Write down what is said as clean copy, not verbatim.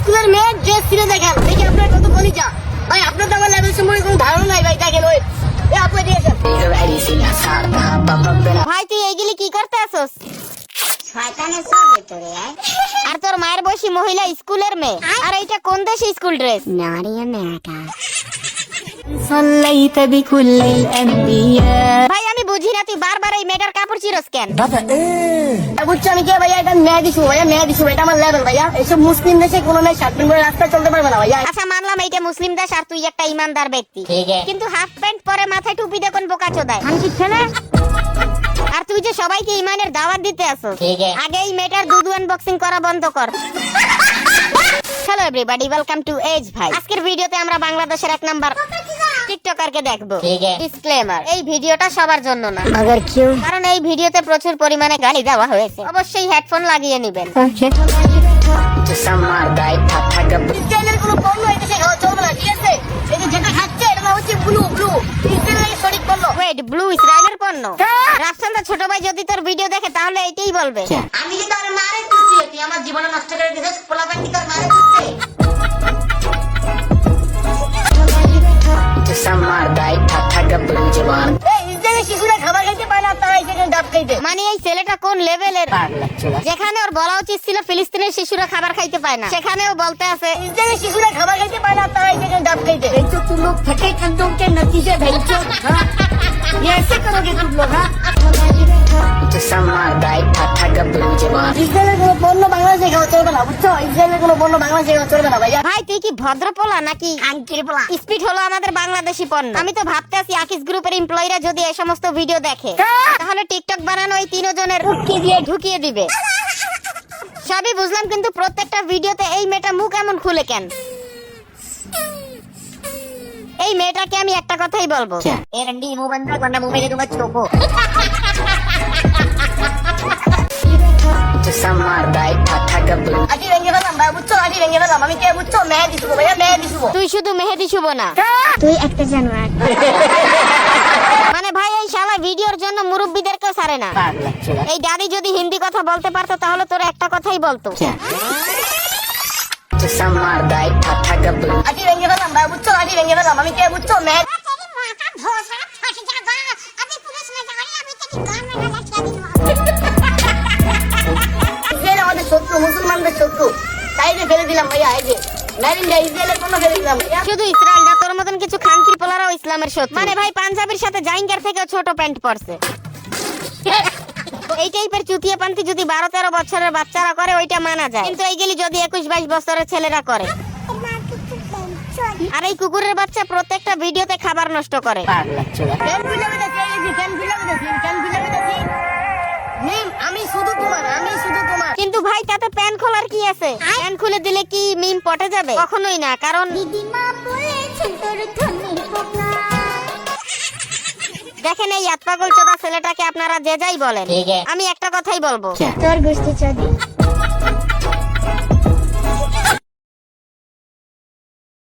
স্কুলের মেয়ে ড্রেস ছিঁড়ে দেখেন, দেখি আপনার কত কলিজা। ভাই আপনার তো আমার লেভেল সম্পর্কে কোনো ধারণা নাই ভাই, দেখেন ওই আপনি দিয়েছেন। ভাই তুই এইগুলি কি করতে আসোস? শয়তানের সব ভেতরে আর তোর মায়ের বয়সী মহিলা স্কুলের মেয়ে, আর এইটা কোন দেশে স্কুল ড্রেস? নারী আমেরিকা। ভাই আমি বুঝি না তুই বারবার এই মেয়েটার কাপড় চিরস কেন? বুঝছো আমি কে ভাইয়া, এটা মেয়ে দিছু ভাইয়া, মেয়ে দিছু, এটা আমার লেভেল ভাইয়া। এইসব মুসলিম দেশে কোনো মেয়ে শার্ট প্যান্ট পরে রাস্তায় চলতে পারবে না ভাইয়া। আচ্ছা মানলাম এইটা মুসলিম দেশ আর তুই একটা ইমানদার ব্যক্তি, কিন্তু হাফ প্যান্ট পরে মাথায় টুপি দেখুন বোকাচোদায়। আর তুই যে সবাইকে ইমানের দাওয়াত দিতে আসোস, আগে এই মেয়েটার দুধ আনবক্সিং করা বন্ধ কর। হ্যালো এভরিবডি, ওয়েলকাম টু এজ ভাই। আজকের ভিডিওতে আমরা বাংলাদেশের এক নাম্বার টিকটকারকে দেখবো। ডিসক্লেমার, এই ভিডিওটা সবার জন্য না, मगर क्यों? কারণ এই ভিডিওতে প্রচুর পরিমাণে গালি দেওয়া হয়েছে। অবশ্যই হেডফোন লাগিয়ে নেবেন। ইসরায়েলের কোনো পণ্য এই দেশে খাওয়া চলবে না, ঠিক আছে? এই যে যেটা খাচ্ছে এটা হচ্ছে ব্লু ব্লু, ইসরায়েলের সঠিক পণ্য। ওয়েট, ব্লু ইসরায়েলের পণ্য? রাফসানদা ছোট ভাই যদি তোর ভিডিও দেখে তাহলে এইটাই বলবে। আমি কি তোর মারে তুই তুই আমার জীবন নষ্ট করে দিছিস, পোলাপান কি তোর মারে তুই? ইসরায়েলের শিশুরা খাবার খাইতে পারে না, তারা এখানে ডাব খাইতে। মানে এই ছেলেটা কোন লেভেলের? যেখানে ওর বলা উচিত ছিল ফিলিস্তিনের শিশুরা খাবার খাইতে পায় না, সেখানেও বলতে আছে ইসরায়েলের শিশুরা খাবার খাইতে পারে না, তারা এখানে ডাব খাইতে। এই তো তুম লোग फटे कंधों के नतीजे भेजो, ये ऐसे करोगे तुम लोग? ইসরায়েলের কোনো পণ্য বাংলাদেশে খাওয়া চলবে না, বুঝছো? ইসরায়েলের কোনো পণ্য বাংলাদেশে খাওয়া চলবে না ভাইয়া। ভাই তুই কি ভদ্র পোলা নাকি আঙ্কির পোলা? স্পিড হলো আমাদের বাংলাদেশি পণ্য। আমি তো ভাবতে আছি আকিস গ্রুপের এমপ্লয়িরা যদি এই সমস্ত ভিডিও দেখে তাহলে টিকটক বানানো এই তিনজনের ঢুকিয়ে দিবে। সবই বুঝলাম, কিন্তু প্রত্যেকটা ভিডিওতে এই মেয়েটা মুখ এমন খুলে কেন? এই মেয়েটাকে আমি একটা কথাই বলবো, ए रंडी मुंह बंद रख वरना मुंह में दे दूंगा चोको। আটি ভেঙে ফেলাম ভাই, বুঝছো? আটি ভেঙে ফেলাম। আমি কে বুঝছো? মেয়ে দিছু ভাইয়া, মেয়ে দিছু। তুই শুধু মেহেদি শুভ না, তুই একটা জানোয়ার। মানে ভাই এই শালা ভিডিওর জন্য মুরব্বিদেরকেও ছাড়ে না। এই দাদি যদি হিন্দি কথা বলতে পারতো তাহলে তোর একটা কথাই বলতো। আটি ভেঙে ফেলাম ভাই, বুঝছো? আটি ভেঙে ফেলাম। আমি কে বুঝছো? মেয়ে। ইসরায়েল আমাদের শত্রু, মুসলমানদের শত্রু, তাই যে ফেলে দিলাম ভাইয়া। এই যে মেরিন্ডা ইসরায়েলের কোনো ফেলে দিলাম ভাইয়া। শুধু ইসরায়েল না, তোর মতন কিছু খানকির পোলারাও ইসলামের শত্রু। মানে ভাই পাঞ্জাবির সাথে জাইঙ্গার থেকে ছোট প্যান্ট পরছে। এই টাইপের চুতিয়া পান্তি যদি 12-13 বছরের বাচ্চারা করে ওইটা মানা যায়, কিন্তু এইগুলি যদি 21-22 বছরের ছেলেরা করে। আর এই কুকুরের বাচ্চা প্রত্যেকটা ভিডিওতে খাবার নষ্ট করে। ফ্যান খুলে দিতেছি, এই যে ফ্যান খুলে দিতেছি, ফ্যান খুলে দিতেছি। মিম, আমি শুধু তোমার, আমি শুধু তোমার। কিন্তু ভাই তাতে প্যান খোলার কি আছে? প্যান খুলে দিলে কি মিম পটে যাবে? কখনোই না, কারণ দেখেন এই আতপাগল চোদা ছেলেটাকে আপনারা যে যাই বলেন, আমি একটা কথাই বলবো, তোর গোষ্ঠী চোদি।